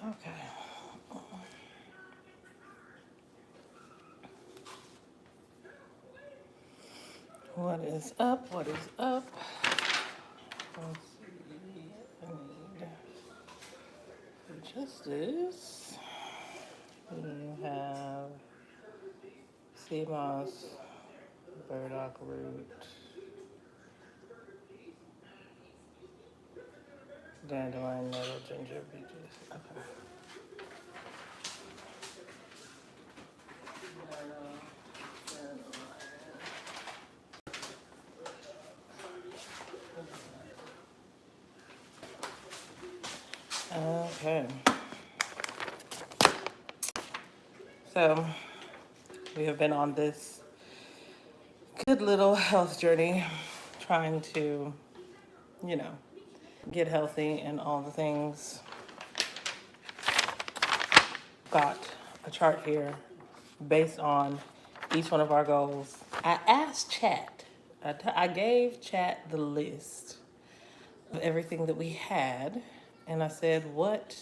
Okay. What is up? What is up? Let's see. I need justice. You have sea moss, burdock root, dandelion nettle, ginger beaches. Okay. Okay. So we have been on this good little health journey, trying to, you know, get healthy and all the things. Got a chart here based on each one of our goals. I asked Chat, I gave Chat the list of everything that we had, and I said, what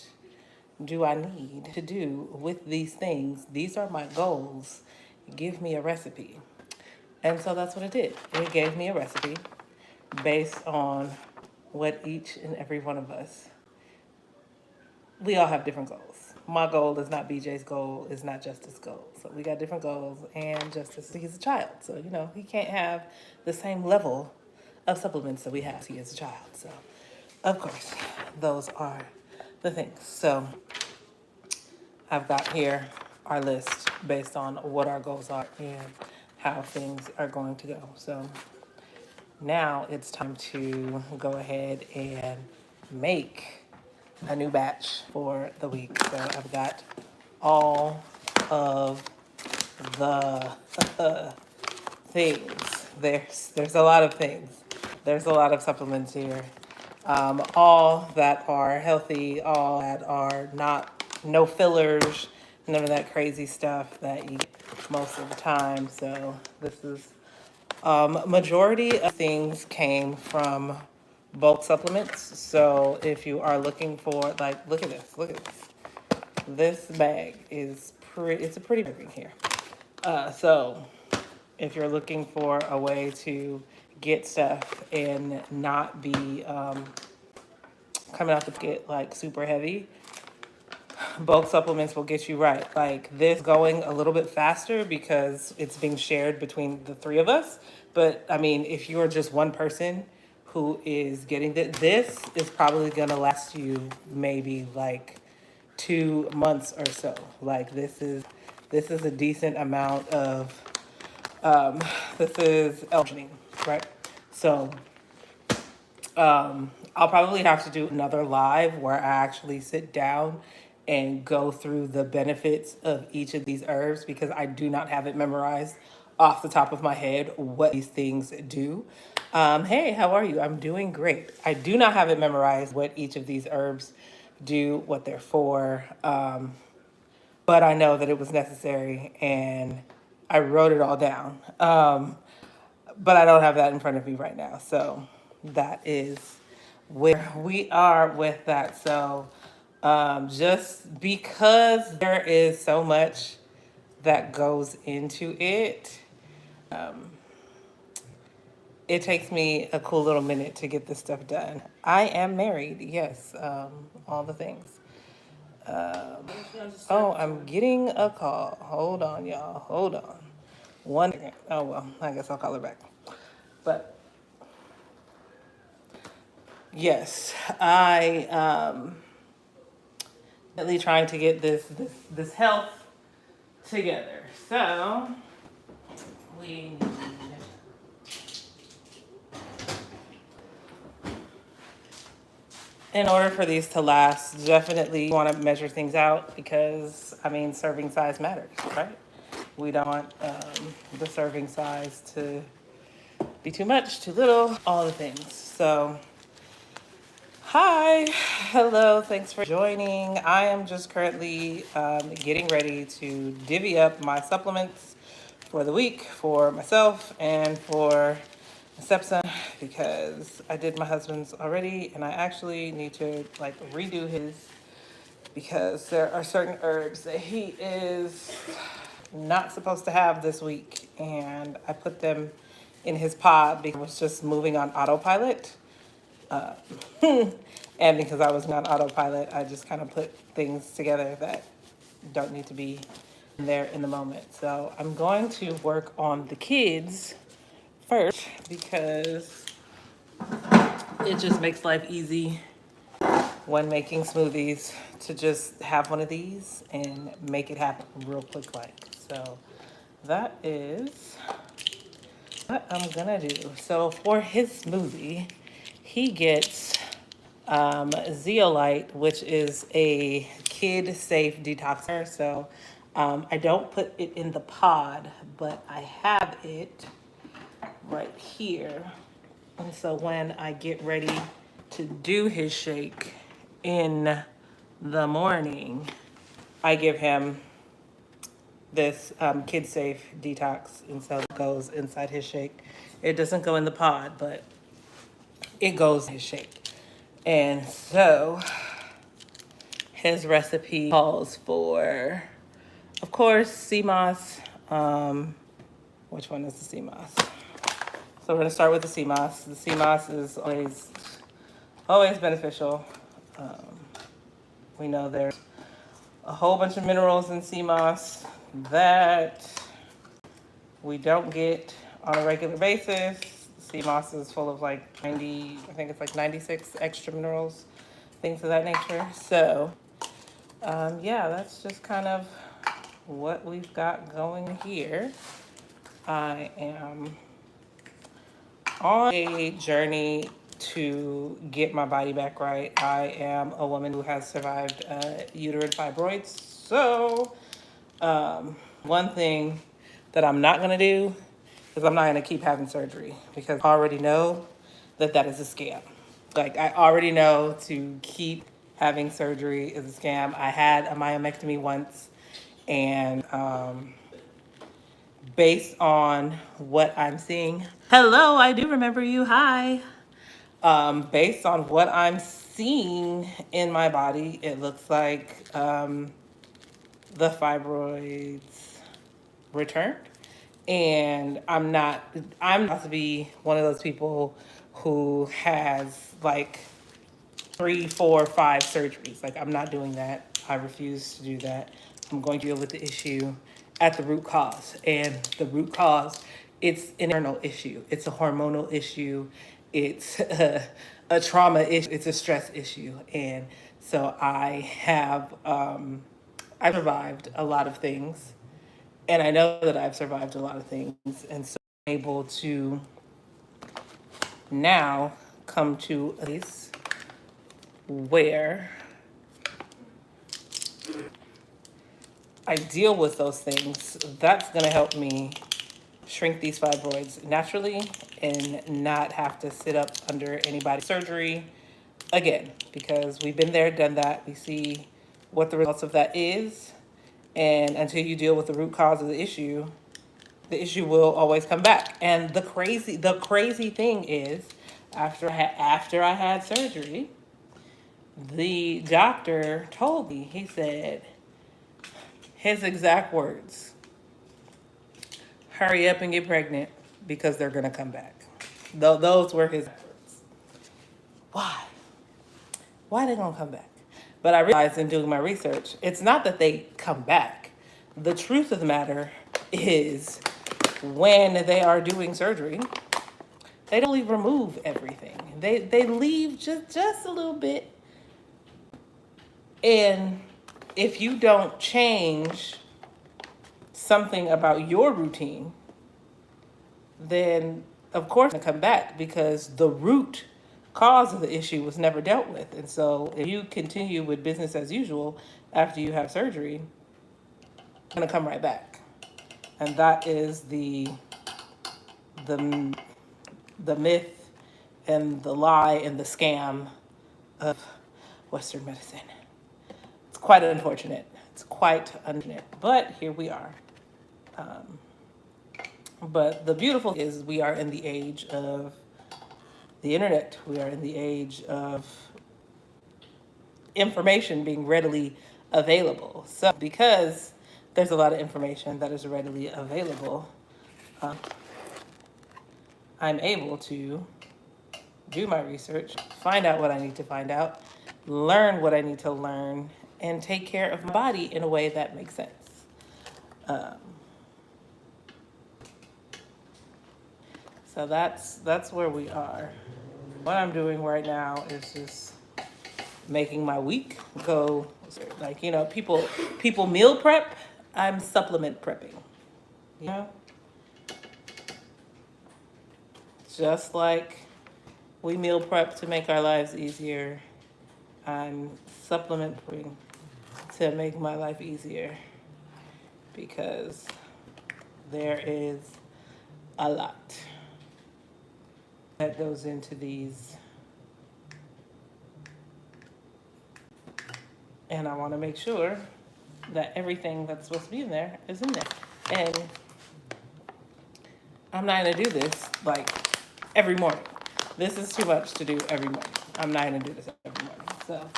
do I need to do with these things? These are my goals. Give me a recipe. And so that's what it did. It gave me a recipe based on what each and every one of us, we all have different goals. My goal is not BJ's goal, is not Justice's goal. So we got different goals, and Justice, he's a child. So, he can't have the same level of supplements that we have. He is a child. So, of course, those are the things. So, I've got here our list based on what our goals are and how things are going to go. So, now it's time to go ahead and make a new batch for the week. So I've got all of the things. There's a lot of things. There's a lot of supplements here. All that are healthy, all that are not, no fillers, none of that crazy stuff that you get most of the time. So this is majority of things came from bulk supplements. So if you are looking for, like, look at this, look at this. This bag is it's a pretty big here. So if you're looking for a way to get stuff and not be coming out the get like super heavy, bulk supplements will get you right. Like this going a little bit faster because it's being shared between the three of us. But I mean, if you're just one person who is getting this is probably gonna last you maybe like 2 months or so. Like this is a decent amount of this is L-arginine, right? So I'll probably have to do another live where I actually sit down and go through the benefits of each of these herbs because I do not have it memorized off the top of my head what these things do. Hey, how are you? I'm doing great. I do not have it memorized what each of these herbs do, what they're for, but I know that it was necessary and I wrote it all down. But I don't have that in front of me right now. So that is where we are with that. So just because there is so much that goes into it, it takes me a cool little minute to get this stuff done. I am married, yes, all the things. Oh, I'm getting a call. Hold on, y'all. Hold on. One second. Oh, well, I guess I'll call her back. But yes, I really trying to get this health together. So we need, in order for these to last, definitely want to measure things out because I mean serving size matters, right? We don't want the serving size to be too much, too little, all the things. So hi, hello, thanks for joining. I am just currently getting ready to divvy up my supplements for the week for myself and for my stepson because I did my husband's already and I actually need to like redo his because there are certain herbs that he is not supposed to have this week. And I put them in his pod because I was just moving on autopilot. Uh, and because I was on autopilot, I just kind of put things together that don't need to be there in the moment. So I'm going to work on the kids first because it just makes life easy when making smoothies to just have one of these and make it happen real quick like. So that is what I'm gonna do. So for his smoothie, he gets Zeolite, which is a kid-safe detoxer. So I don't put it in the pod, but I have it right here. And so when I get ready to do his shake in the morning, I give him this kid safe detox, and so it goes inside his shake. It doesn't go in the pod, but it goes in his shake. And so his recipe calls for, of course, sea moss. Which one is the sea moss? So we're gonna start with the sea moss. The sea moss is always beneficial. We know there's a whole bunch of minerals in sea moss that we don't get on a regular basis. Sea moss is full of like 90, I think it's like 96 extra minerals, things of that nature. So yeah, that's just kind of what we've got going here. I am on a journey to get my body back right. I am a woman who has survived uterine fibroids. So one thing that I'm not gonna do is I'm not gonna keep having surgery because I already know that that is a scam. Like I already know to keep having surgery is a scam. I had a myomectomy once, and based on what I'm seeing, hello, I do remember you. Hi. Based on what I'm seeing in my body, it looks like the fibroids returned. And I'm not to be one of those people who has like 3, 4, 5 surgeries. Like I'm not doing that. I refuse to do that. I'm going to deal with the issue at the root cause. And the root cause, it's an internal issue. It's a hormonal issue. It's a trauma issue. It's a stress issue. And so I survived a lot of things. And I know that I've survived a lot of things. And so I'm able to now come to a place where I deal with those things. That's going to help me shrink these fibroids naturally and not have to sit up under anybody's surgery again, because we've been there, done that. We see what the results of that is. And until you deal with the root cause of the issue will always come back. And the crazy thing is, after I had surgery, the doctor told me, he said, his exact words, hurry up and get pregnant because they're going to come back. Those were his words. Why? Why are they going to come back? But I realized in doing my research, it's not that they come back. The truth of the matter is when they are doing surgery, they don't only remove everything. They leave just a little bit. And if you don't change something about your routine, then of course it's gonna come back because the root cause of the issue was never dealt with. And so if you continue with business as usual after you have surgery, it's gonna come right back. And that is the myth and the lie and the scam of Western medicine. It's quite unfortunate. It's quite unfortunate, but here we are. But the beautiful is we are in the age of the internet. We are in the age of information being readily available. So because there's a lot of information that is readily available, I'm able to do my research, find out what I need to find out, learn what I need to learn, and take care of my body in a way that makes sense. Um, so that's where we are. What I'm doing right now is just making my week go. Like, people meal prep. I'm supplement prepping. You know, just like we meal prep to make our lives easier, I'm supplementing to make my life easier because there is a lot that goes into these. And I want to make sure that everything that's supposed to be in there is in there. And I'm not going to do this like every morning. This is too much to do every morning. I'm not going to do this every morning. So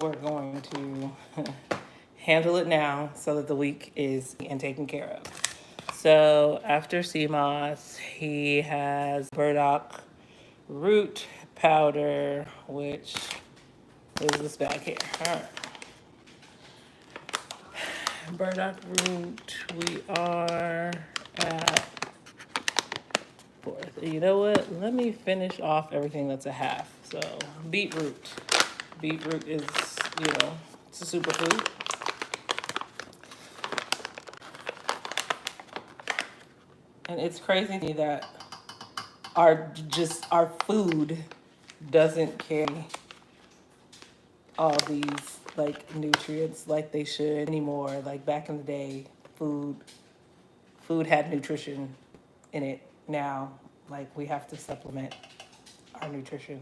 we're going to handle it now so that the week is taken care of. So after CMOS, he has burdock root powder, which is this bag here. All right. Burdock root, we are at fourth. You know what? Let me finish off everything that's a half. So beetroot. Beetroot is, it's a superfood. And it's crazy to me that our food doesn't carry all these like nutrients like they should anymore. Like back in the day, food had nutrition in it. Now, like, we have to supplement our nutrition.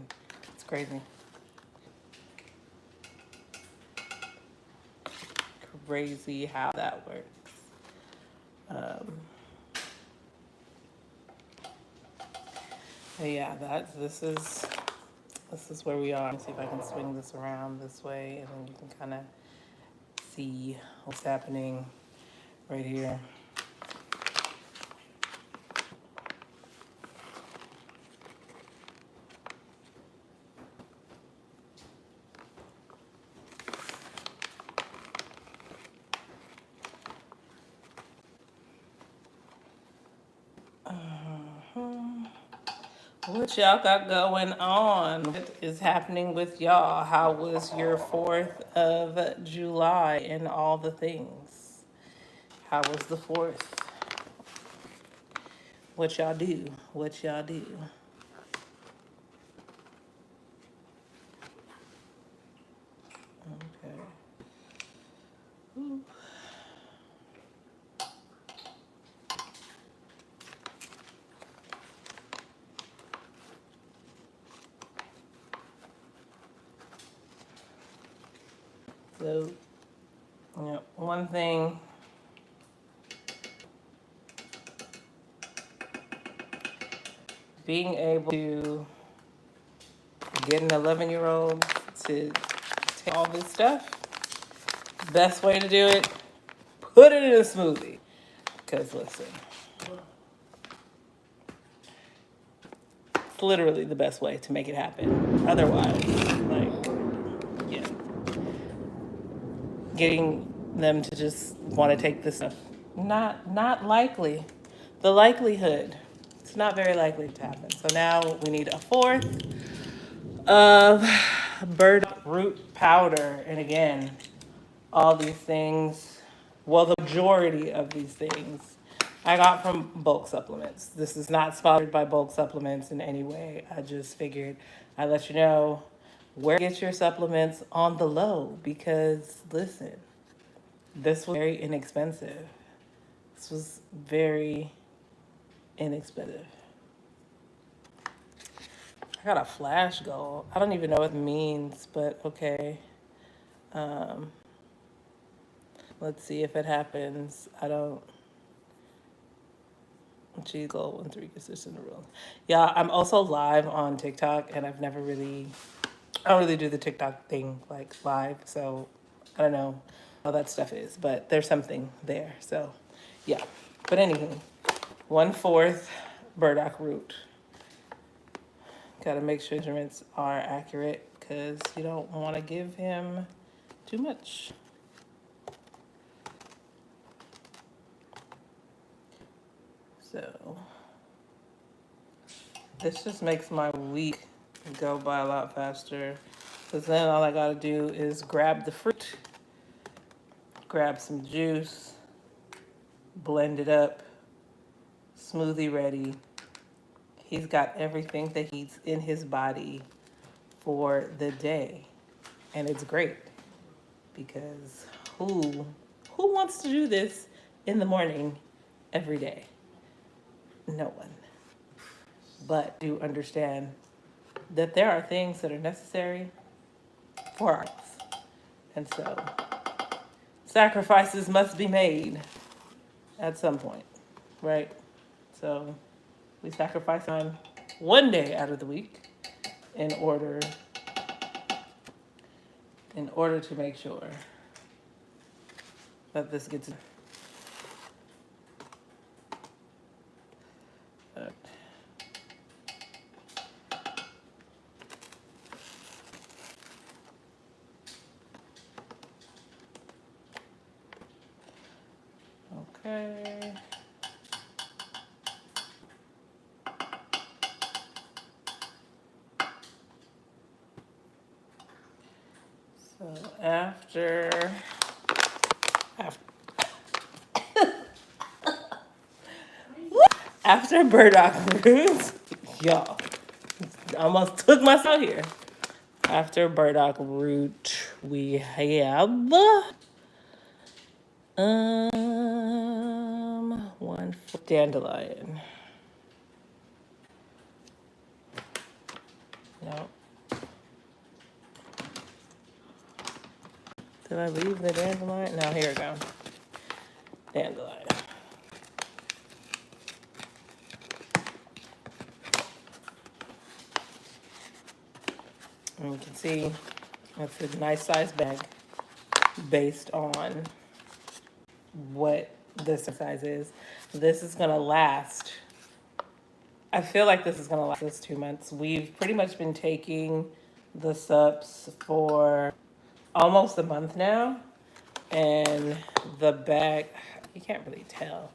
It's crazy. Crazy how that works. Yeah, this is where we are. Let's see if I can swing this around this way, and then you can kind of see what's happening right here. What y'all got going on? What is happening with y'all? How was your 4th of July and all the things? How was the 4th? What y'all do? What y'all do? Okay. Ooh. So, one thing being able to get an 11-year-old to take all this stuff, best way to do it, put it in a smoothie. Because listen, it's literally the best way to make it happen. Otherwise, like, yeah, getting them to just want to take this stuff, not likely. The likelihood, it's not very likely to happen. So now we need a 4th of burdock root powder. And again, all these things, well, the majority of these things I got from bulk supplements. This is not sponsored by bulk supplements in any way. I just figured I'd let you know where to get your supplements on the low, because listen, this was very inexpensive. This was very inexpensive. I got a flash goal. I don't even know what it means, but okay. Let's see if it happens. I don't. Achieve goal 1 3 consistent rules. Yeah, I'm also live on TikTok, and I've never really I don't really do the TikTok thing like live, so I don't know how that stuff is, but there's something there. So yeah. But anywho, 1/4 burdock root. Got to make sure measurements are accurate because you don't want to give him too much. So this just makes my week go by a lot faster because then all I got to do is grab the fruit, grab some juice, blend it up, smoothie ready. He's got everything that he's in his body for the day. And it's great because who wants to do this in the morning every day? No one. But do understand that there are things that are necessary for our health. And so sacrifices must be made at some point, right? So we sacrifice on one day out of the week in order to make sure that this gets okay. So after burdock roots, y'all, almost took myself here. After burdock root, we have one dandelion. No. Did I leave the dandelion? No, here we go. Dandelion. And you can see it's a nice size bag based on what this size is. This is gonna last. I feel like this is gonna last us 2 months. We've pretty much been taking the Sups for almost a month now, and the bag, you can't really tell.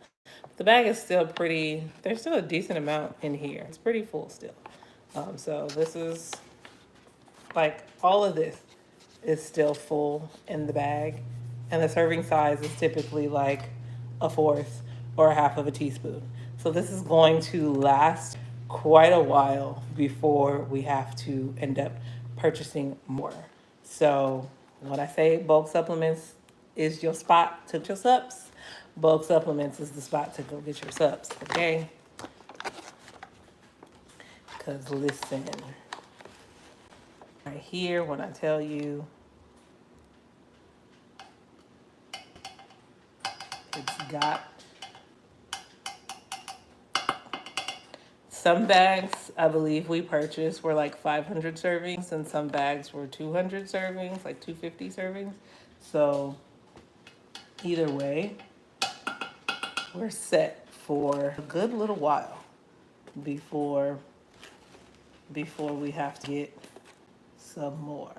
The bag is still pretty, there's still a decent amount in here. It's pretty full still. So this is like all of this is still full in the bag, and the serving size is typically like a fourth or a half of a teaspoon. So this is going to last quite a while before we have to end up purchasing more. So when I say bulk supplements is your spot to get your Sups, bulk supplements is the spot to go get your Sups, okay? Because listen, right here, when I tell you it's got some bags, I believe we purchased were like 500 servings, and some bags were 200 servings, like 250 servings. So either way, we're set for a good little while before we have to get some more.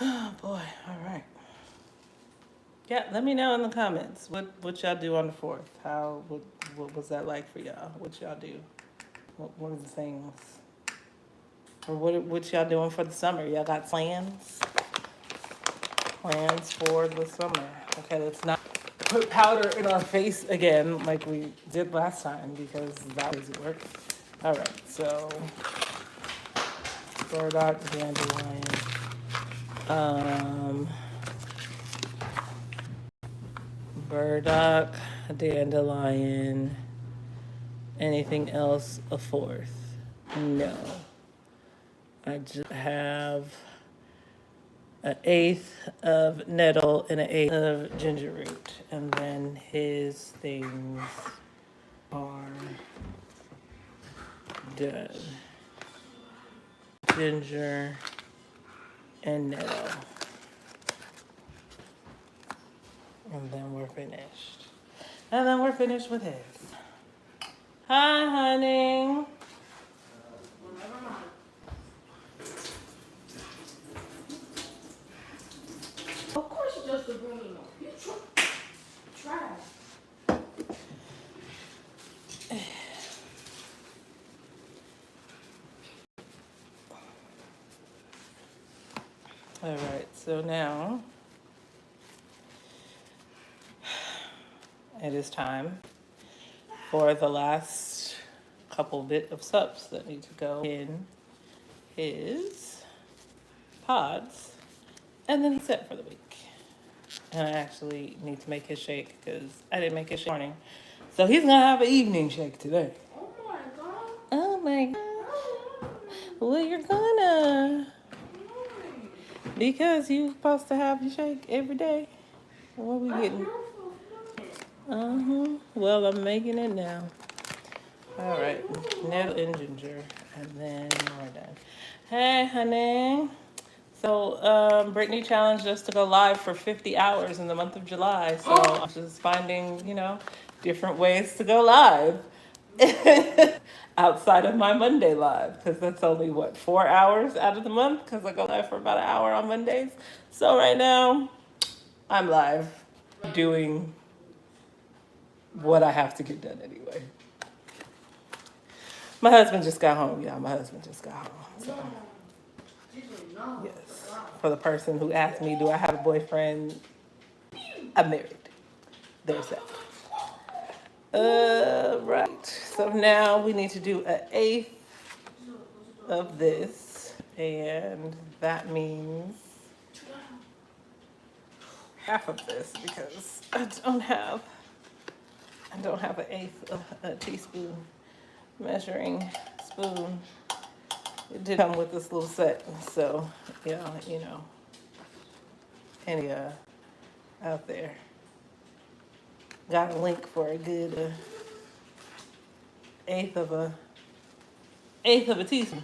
Oh boy, all right. Yeah, let me know in the comments what y'all do on the 4th. What was that like for y'all? What y'all do? What are the things? Or what y'all doing for the summer? Y'all got plans? plans for the summer. Okay, let's not put powder in our face again like we did last time because that doesn't work. All right, so burdock, dandelion, um, burdock, dandelion. Anything else a fourth? No. I just have an eighth of nettle and an eighth of ginger root. And then his things are done. Ginger and nettle. And then we're finished. And then we're finished with his. Hi, honey. Of course you just agreeing. You trash. All right, so now it is time for the last couple bit of sups that need to go in his pods, and then he's set for the week. And I actually need to make his shake because I didn't make his shake this morning. So he's gonna have an evening shake today. Oh my god. Oh my god. Well, you're gonna. Because you're supposed to have your shake every day. What are we getting? Well, I'm making it now. All right, nettle and ginger, and then we're done. Hey, honey. So, Brittany challenged us to go live for 50 hours in the month of July. So I'm just finding, different ways to go live outside of my Monday live, because that's only 4 hours out of the month, because I go live for about an hour on Mondays. So right now, I'm live doing what I have to get done anyway. My husband just got home, y'all. My husband just got home. So. Yes. For the person who asked me, do I have a boyfriend? I'm married. There's that. Right. So now we need to do an eighth of this. And that means half of this because I don't have an eighth of a teaspoon measuring spoon. It did come with this little set, so yeah, any out there got a link for a good eighth of a teaspoon.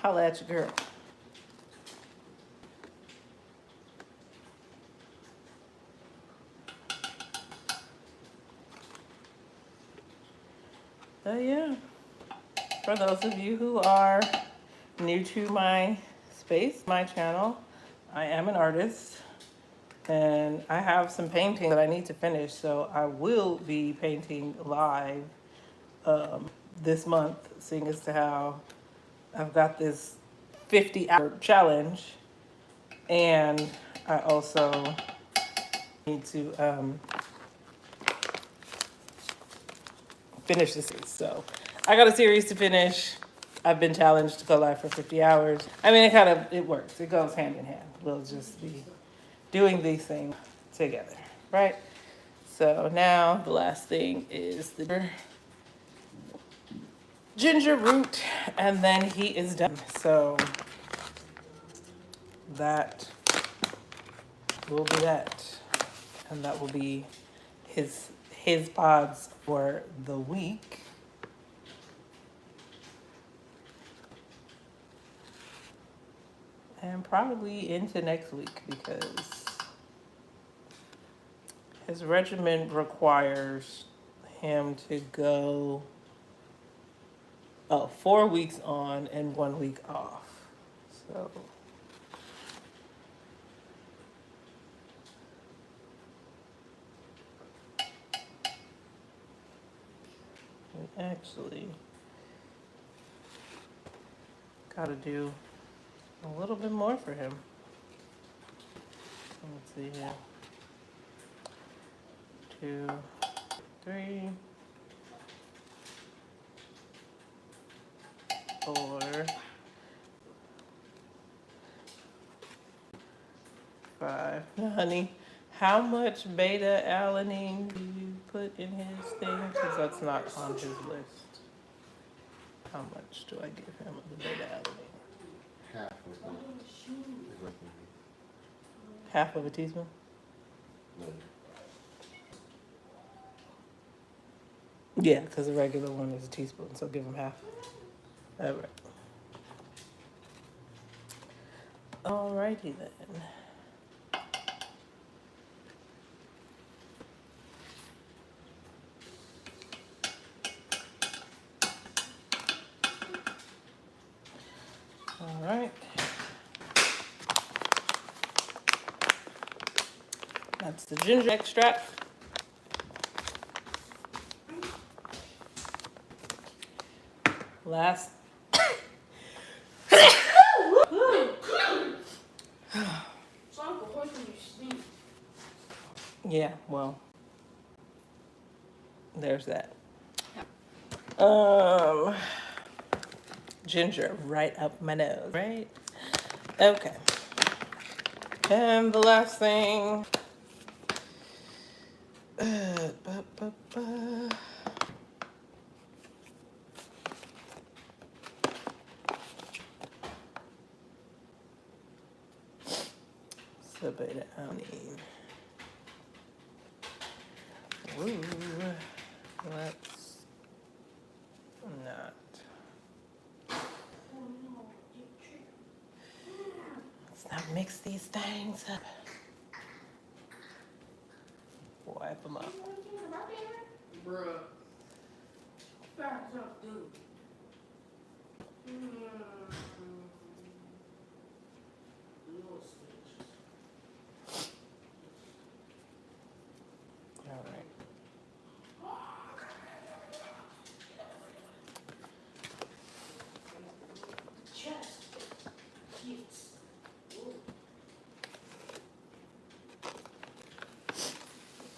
Holla at your girl. Yeah. For those of you who are new to my space, my channel, I am an artist and I have some painting that I need to finish. So I will be painting live this month, seeing as to how I've got this 50-hour challenge. And I also need to finish the series. So I got a series to finish. I've been challenged to go live for 50 hours. I mean, it works. It goes hand in hand. We'll just be doing these things together, right? So now the last thing is the ginger root, and then he is done. So that will be that. And that will be his pods for the week. And probably into next week because his regimen requires him to go 4 weeks on and 1 week off. So we actually got to do a little bit more for him. Let's see here. 2, 3, 4, 5. Now, honey, how much beta alanine do you put in his thing? Because that's not on his list. How much do I give him of the beta alanine? Half was not. Half of a teaspoon? No. Yeah, because the regular one is a teaspoon, so give him half. All right. Alrighty then. All right. That's the ginger extract. Last. Yeah, well, there's that. Ginger right up my nose, right? Okay. And the last thing. Ba, ba, ba. So beta alanine. Ooh, let's not. Let's not mix these things up. Wipe them up. Bruh. Fast up, dude. All right. Chest. Kids.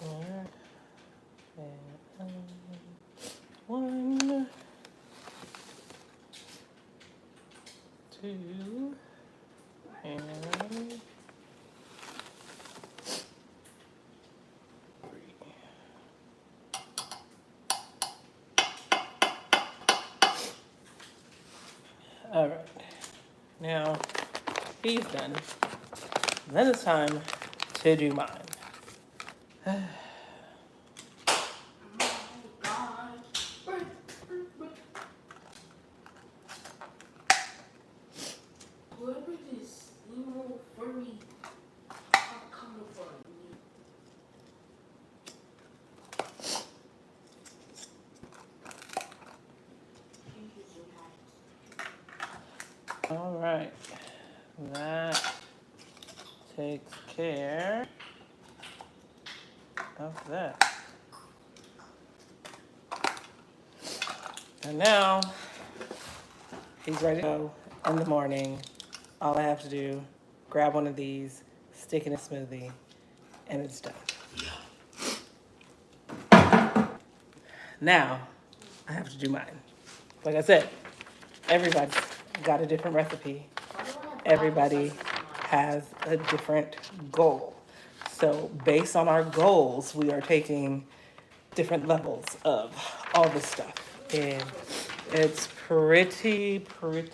All right. And, 1, 2, and 3. All right. Now he's done. Then it's time to do mine. Whoever this emo furry, I'm coming for you. All right. That takes care of that. And now he's ready to go in the morning. All I have to do, grab one of these, stick in a smoothie, and it's done. Now I have to do mine. Like I said, everybody's got a different recipe. Everybody has a different goal. So based on our goals, we are taking different levels of all this stuff. And it's pretty great.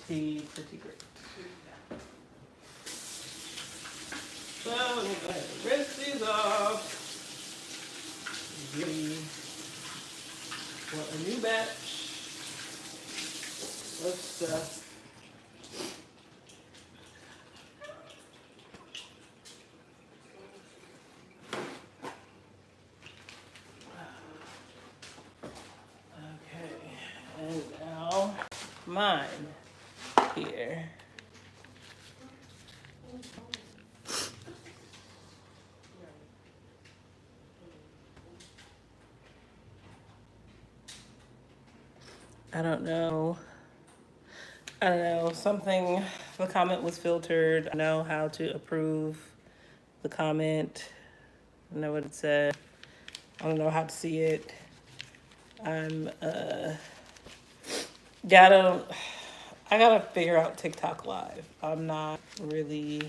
So let me go ahead and rinse these off. We want a new batch of stuff. Okay, and now mine here. I don't know. Something, the comment was filtered. I know how to approve the comment. I know what it said. I don't know how to see it. I'm gotta I gotta figure out TikTok live. I'm not really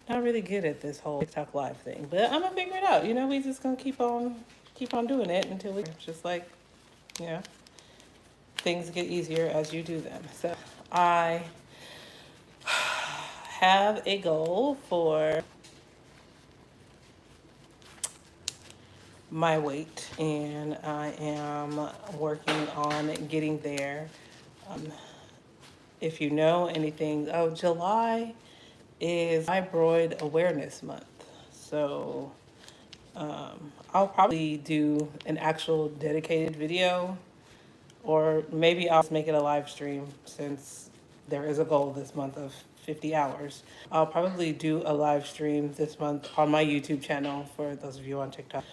good at this whole TikTok live thing, but I'm gonna figure it out. You know, we just gonna keep on doing it until we just like, you know, things get easier as you do them. So I have a goal for my weight, and I am working on getting there. Um, if you know anything, oh, July is Fibroid Awareness Month. So I'll probably do an actual dedicated video, or maybe I'll just make it a live stream since there is a goal this month of 50 hours. I'll probably do a live stream this month on my YouTube channel for those of you on TikTok,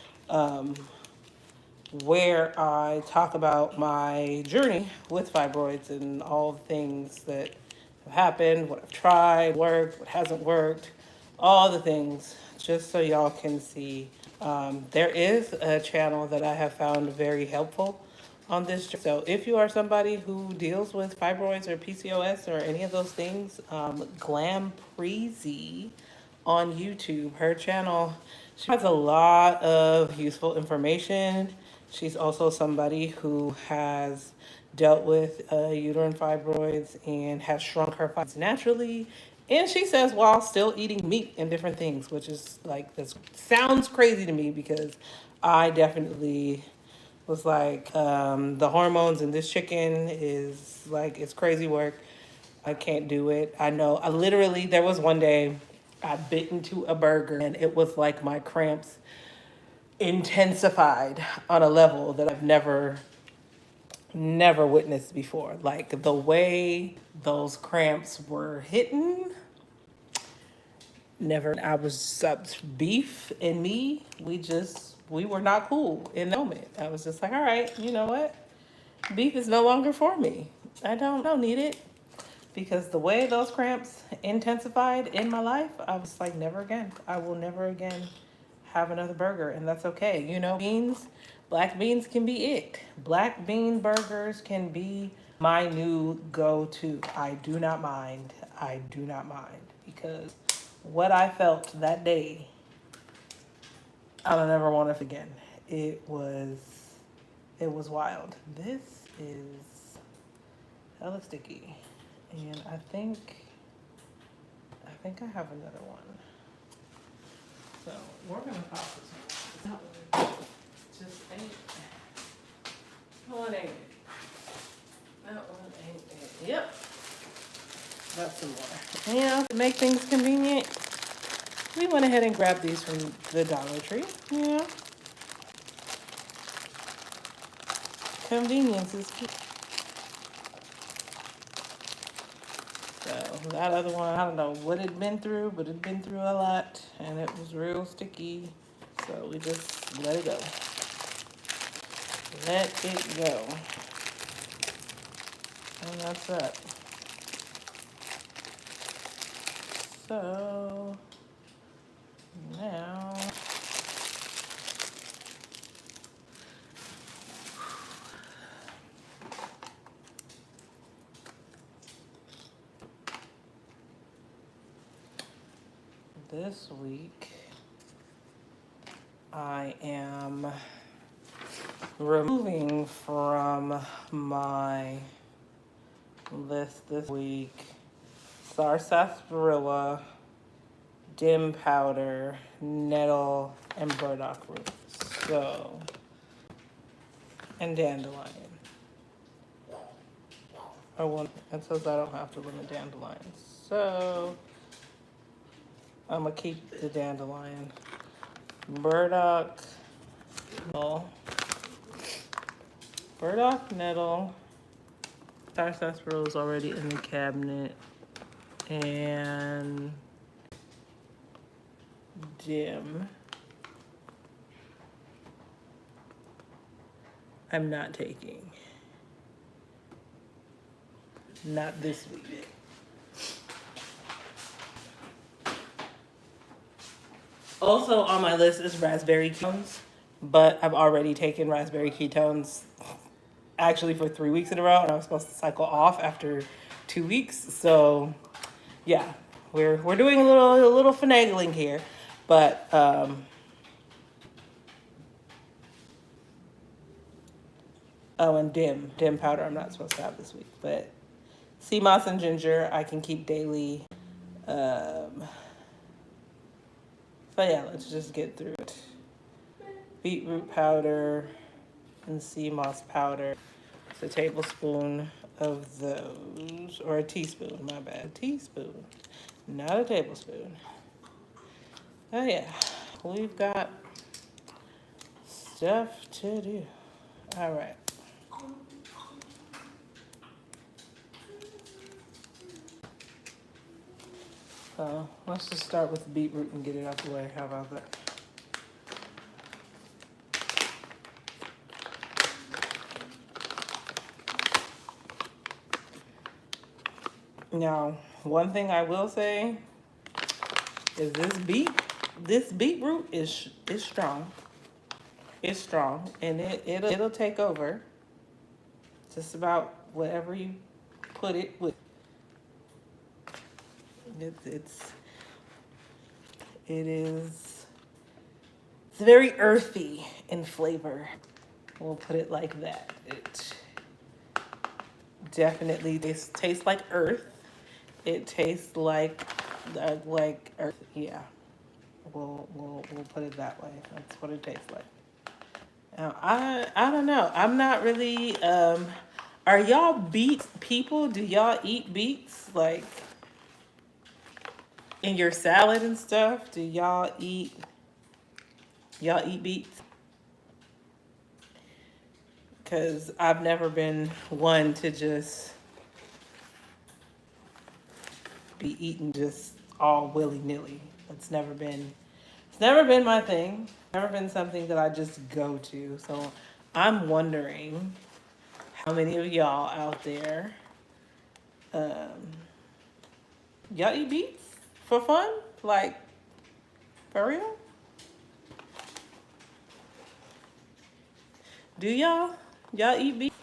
where I talk about my journey with fibroids and all the things that have happened, what I've tried, worked, what hasn't worked, all the things, just so y'all can see. There is a channel that I have found very helpful on this. So if you are somebody who deals with fibroids or PCOS or any of those things, Glam Preezy on YouTube, her channel, she has a lot of useful information. She's also somebody who has dealt with uterine fibroids and has shrunk her fibroids naturally. And she says while still eating meat and different things, which is like, this sounds crazy to me because I definitely was like, the hormones in this chicken is like, it's crazy work. I can't do it. I know. I literally, there was one day I bit into a burger and it was like my cramps intensified on a level that I've never witnessed before. Like the way those cramps were hitting, never. I was beef and me. We were not cool in the moment. I was just like, all right, you know what? Beef is no longer for me. I don't need it. Because the way those cramps intensified in my life, I was like, never again. I will never again have another burger, and that's okay. You know, beans, black beans can be it. Black bean burgers can be my new go-to. I do not mind. I do not mind because what I felt that day, I don't ever want it again. It was wild. This is hella sticky. And I think I have another one. So we're gonna pop this one. That one just ain't. That one ain't it. That one ain't it. Yep. Got some more. Yeah, to make things convenient, we went ahead and grabbed these from the Dollar Tree. Yeah. Convenience is key. So that other one, I don't know what it'd been through, but it'd been through a lot and it was real sticky. So we just let it go. Let it go. And that's that. So now this week I am removing from my list this week sarsaparilla, dim powder, nettle, and burdock root. So, and dandelion. Oh, well, it says I don't have to limit dandelions. So, I'm gonna keep the dandelion. Burdock, nettle, burdock, nettle. Sarsaparilla is already in the cabinet. And dim. I'm not taking. Not this week. Also on my list is raspberry ketones, but I've already taken raspberry ketones actually for 3 weeks in a row, and I was supposed to cycle off after 2 weeks. So yeah, we're doing a little finagling here, but oh, and dim powder I'm not supposed to have this week, but sea moss and ginger I can keep daily. Um, so yeah, let's just get through it. Beetroot powder and sea moss powder. It's a tablespoon of those, or a teaspoon, my bad. A teaspoon, not a tablespoon. Oh yeah, we've got stuff to do. All right. So let's just start with the beetroot and get it out the way. How about that? Now, one thing I will say is this beetroot is strong. It's strong, and it'll take over just about whatever you put it with. It's very earthy in flavor. We'll put it like that. It definitely tastes like earth. It tastes like earth. Yeah, we'll put it that way. That's what it tastes like. Now, I don't know. I'm not really. Are y'all beet people? Do y'all eat beets like in your salad and stuff? Do y'all eat beets? Because I've never been one to just be eating just all willy nilly. It's never been my thing. Never been something that I just go to. So I'm wondering how many of y'all out there, um, y'all eat beets for fun? Like, for real? Do y'all? Y'all eat beets?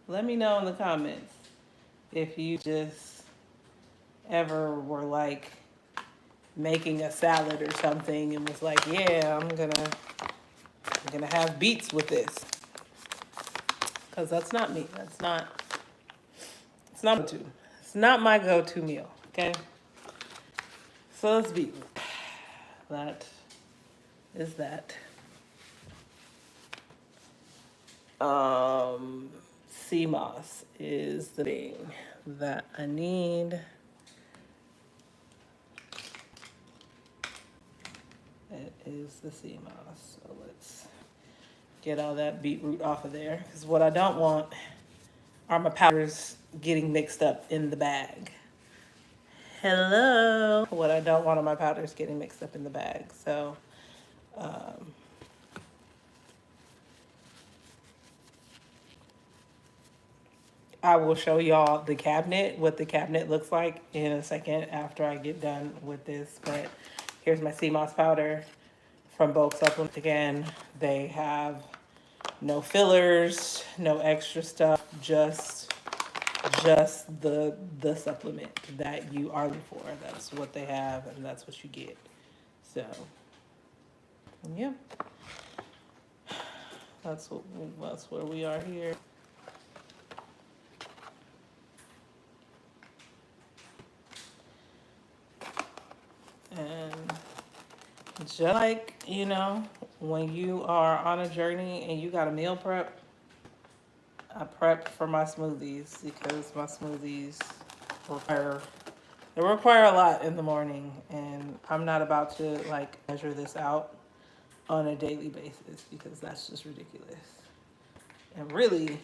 Let me know in the comments if you just ever were like making a salad or something and was like, yeah, I'm gonna have beets with this. Cause that's not me. It's not go-to. It's not my go-to meal. Okay. So let's beetroot. That is that. Sea moss is the thing that I need. It is the sea moss. So let's get all that beetroot off of there. Because what I don't want are my powders getting mixed up in the bag. Hello. What I don't want are my powders getting mixed up in the bag. So, I will show y'all the cabinet, what the cabinet looks like in a second after I get done with this. But here's my sea moss powder from Bulk Supplements. Again, they have no fillers, no extra stuff, just the supplement that you are looking for. That's what they have, and that's what you get. So, yeah, that's where we are here. And just like, when you are on a journey and you got a meal prep, I prep for my smoothies because my smoothies require a lot in the morning, and I'm not about to like measure this out on a daily basis because that's just ridiculous. And really,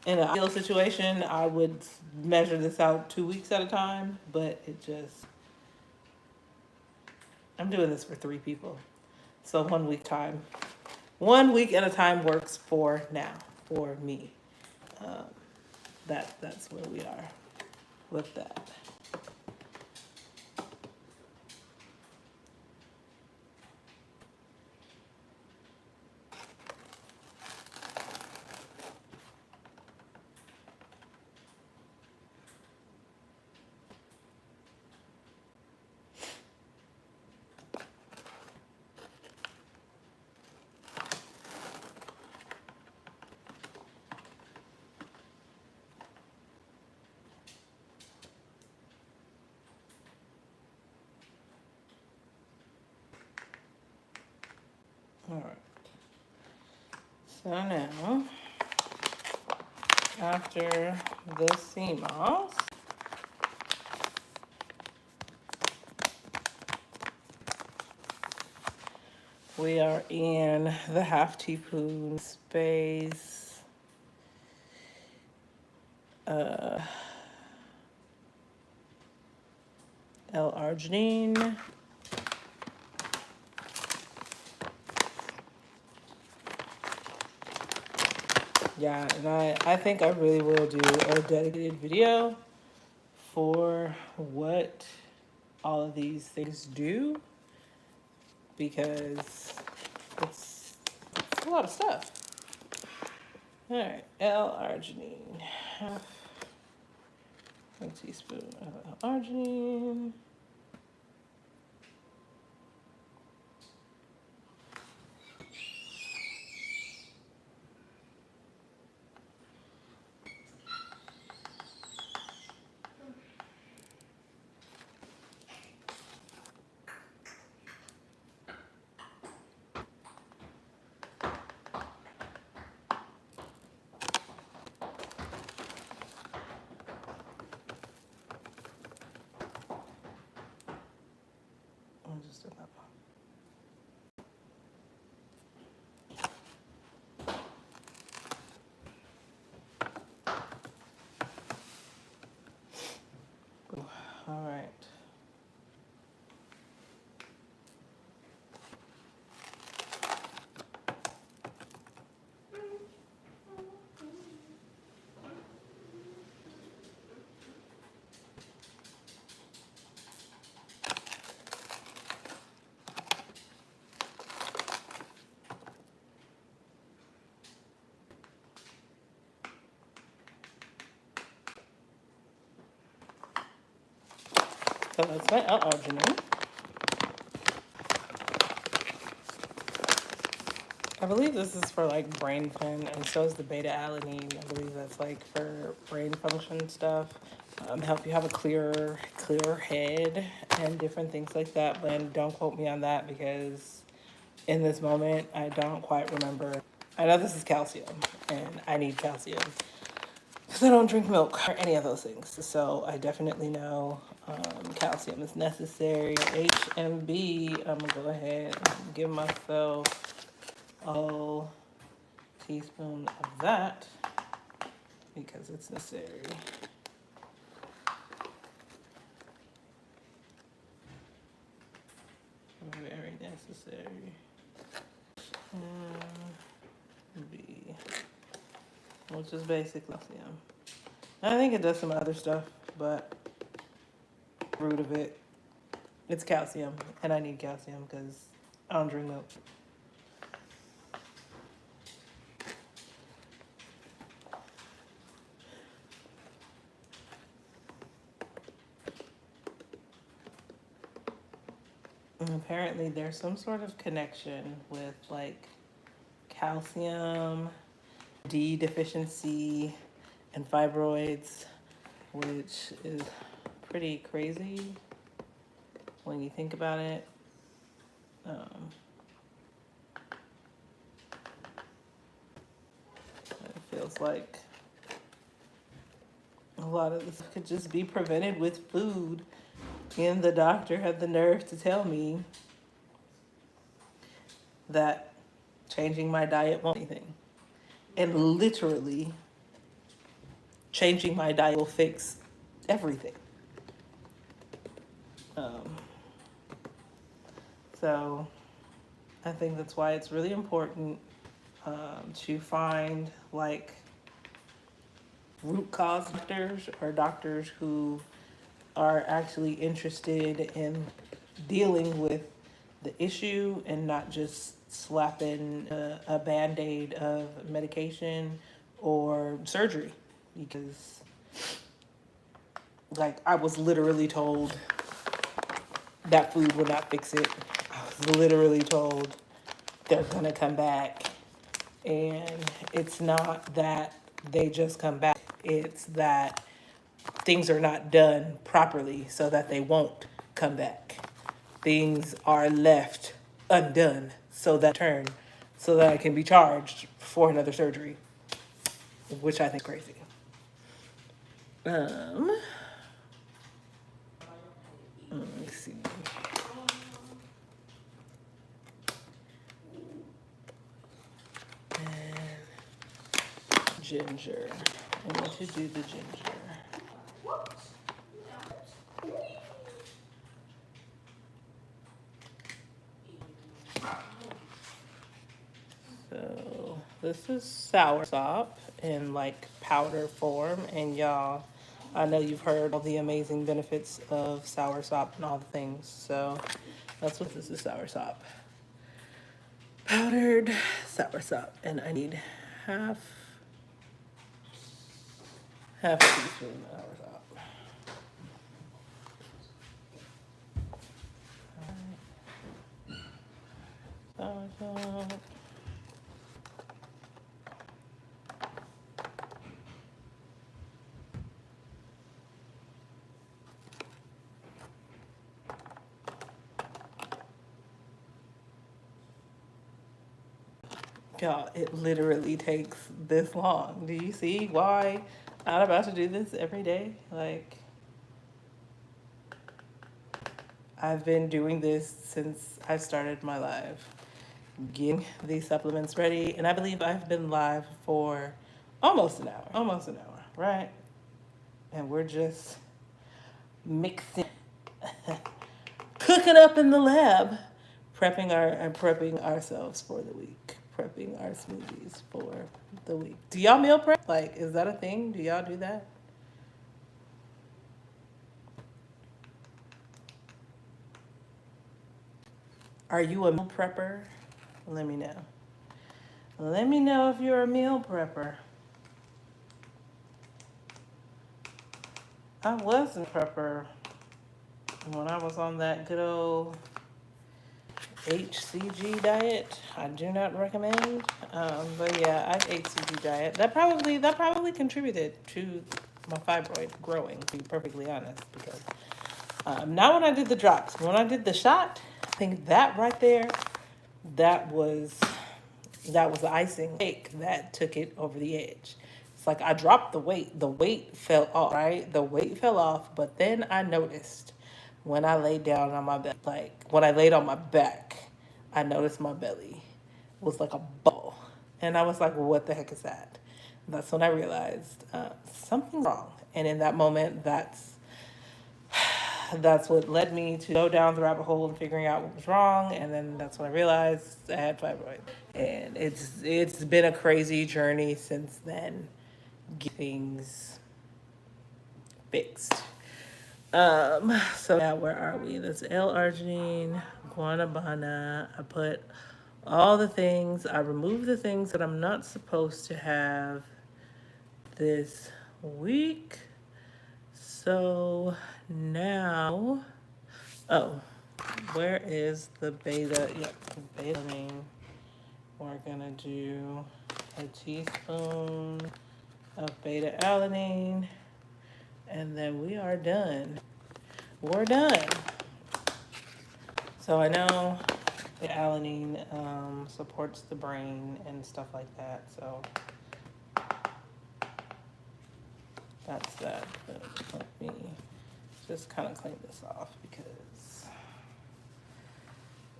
in an ideal situation, I would measure this out 2 weeks at a time, but I'm doing this for 3 people. So 1 week time. 1 week at a time works for me. That's where we are with that. All right. So now, after the sea moss, we are in the half teaspoon space. L-arginine. Yeah, and I think I really will do a dedicated video for what all of these things do, because it's a lot of stuff. All right, L-arginine, half a teaspoon of L-arginine. I'll just do that one. All right. So that's my L-arginine. I believe this is for like brain fun, and so is the beta-alanine. I believe that's like for brain function stuff. Help you have a clearer head and different things like that. But don't quote me on that, because in this moment I don't quite remember. I know this is calcium, and I need calcium because I don't drink milk or any of those things. So I definitely know calcium is necessary. HMB, I'm gonna go ahead and give myself a whole teaspoon of that because it's necessary. Very necessary. B, which is basically calcium. I think it does some other stuff, but root of it, it's calcium, and I need calcium because I don't drink milk. And apparently there's some sort of connection with like calcium, D deficiency, and fibroids, which is pretty crazy when you think about it. It feels like a lot of this could just be prevented with food. And the doctor had the nerve to tell me that changing my diet won't do anything. And literally, changing my diet will fix everything. So I think that's why it's really important to find like root cause doctors, or doctors who are actually interested in dealing with the issue and not just slapping a band-aid of medication or surgery. Because like I was literally told that food would not fix it. I was literally told they're gonna come back, and it's not that they just come back, it's that things are not done properly so that they won't come back. Things are left undone so that turn so that I can be charged for another surgery, which I think is crazy. Let me see. And ginger. I need to do the ginger. So this is soursop in like powder form, and y'all, I know you've heard all the amazing benefits of soursop and all the things. So that's what this is, soursop, powdered soursop, and I need half a teaspoon of soursop. Soursop. Y'all, it literally takes this long. Do you see why I'm about to do this every day? Like, I've been doing this since I started my live, getting these supplements ready, and I believe I've been live for almost an hour, right? And we're just mixing, cooking up in the lab, prepping ourselves for the week, prepping our smoothies for the week. Do y'all meal prep? Like, is that a thing? Do y'all do that? Are you a meal prepper? Let me know. Let me know if you're a meal prepper. I was a prepper when I was on that good old HCG diet. I do not recommend. But yeah, I HCG diet. That probably contributed to my fibroid growing, to be perfectly honest. Because not when I did the drops. When I did the shot, I think that right there, that was the icing cake that took it over the edge. It's like I dropped the weight. The weight fell off, right? The weight fell off, but then I noticed when I laid down on my back, like when I laid on my back, I noticed my belly was like a ball. And I was like, what the heck is that? That's when I realized something's wrong. And in that moment, that's what led me to go down the rabbit hole and figuring out what was wrong. And then that's when I realized I had fibroid. And it's been a crazy journey since then, getting things fixed. So now where are we? That's L-arginine, guanabana. I put all the things, I removed the things that I'm not supposed to have this week. So now, oh, where is the beta? Yep, beta. We're gonna do a teaspoon of beta alanine, and then we are done. We're done. So I know the alanine supports the brain and stuff like that. So that's that. But let me just kind of clean this off because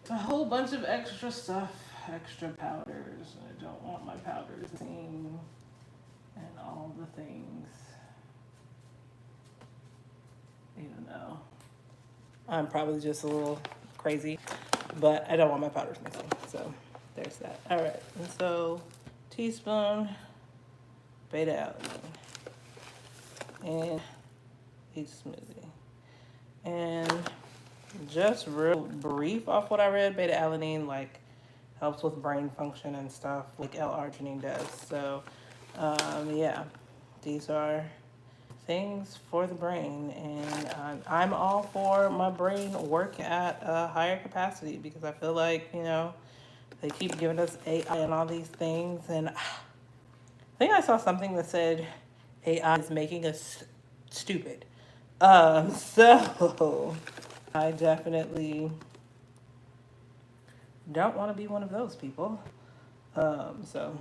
it's a whole bunch of extra stuff, extra powders. I don't want my powders seen and all the things. You know, I'm probably just a little crazy, but I don't want my powders missing. So there's that. All right, and so teaspoon beta alanine and each smoothie. And just real brief off what I read, beta alanine like helps with brain function and stuff like L-arginine does. So yeah, these are things for the brain, and I'm all for my brain work at a higher capacity because I feel like, you know, they keep giving us AI and all these things, and I think I saw something that said AI is making us stupid. So I definitely don't want to be one of those people. So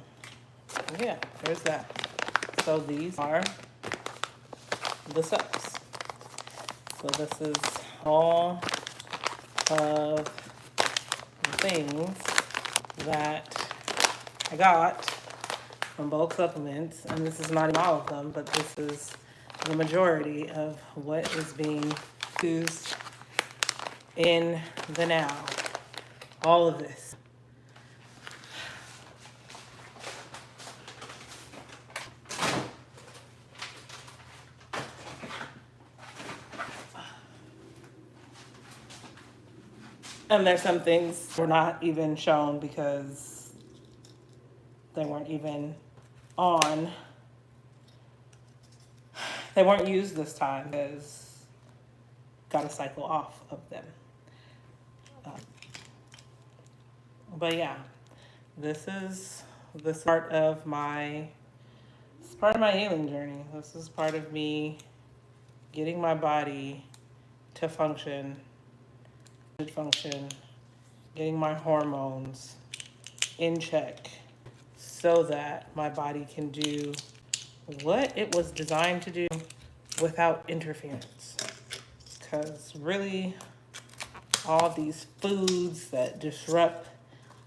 yeah, there's that. So these are the Sups. So this is all of the things that I got from bulk supplements, and this is not even all of them, but this is the majority of what is being used in the now. All of this. And there's some things were not even shown because they weren't even on. They weren't used this time because got to cycle off of them. But yeah, this is part of my healing journey. This is part of me getting my body to function, getting my hormones in check so that my body can do what it was designed to do without interference. Because really, all these foods that disrupt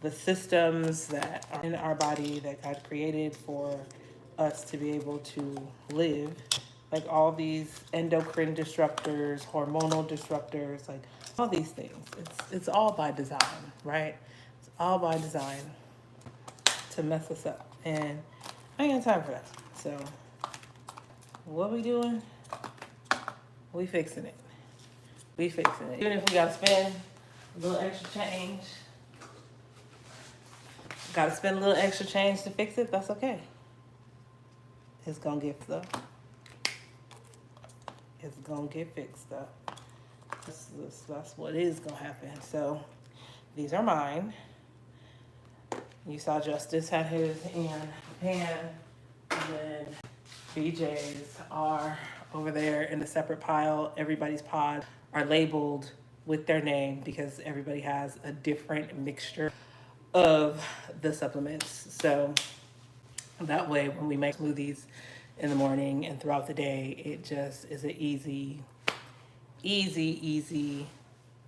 the systems that are in our body that God created for us to be able to live, like all these endocrine disruptors, hormonal disruptors, like all these things. It's all by design, right? It's all by design to mess us up. And I ain't got time for that. So what we doing? We fixing it. We fixing it. Even if we gotta spend a little extra change, to fix it, that's okay. It's gonna get fixed though. It's gonna get fixed though. That's what is gonna happen. So these are mine. You saw Justice had his in pan, and then BJ's are over there in a separate pile. Everybody's pods are labeled with their name because everybody has a different mixture of the supplements. So that way, when we make smoothies in the morning and throughout the day, it just is an easy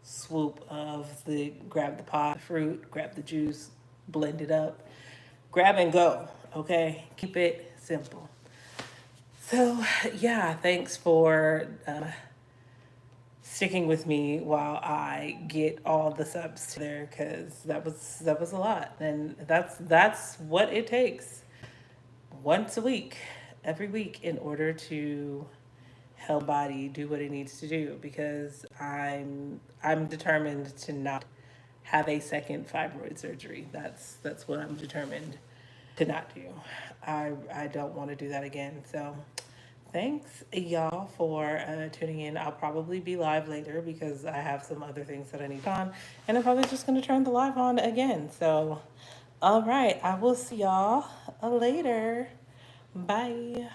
swoop of the grab the pod, the fruit, grab the juice, blend it up, grab and go. Okay, keep it simple. So yeah, thanks for sticking with me while I get all the subs there, because that was a lot, and that's what it takes once a week, every week, in order to help body do what it needs to do, because I'm determined to not have a second fibroid surgery. That's what I'm determined to not do. I don't want to do that again. So thanks y'all for tuning in. I'll probably be live later because I have some other things that I need on, and I'm probably just going to turn the live on again. So all right, I will see y'all later. Bye.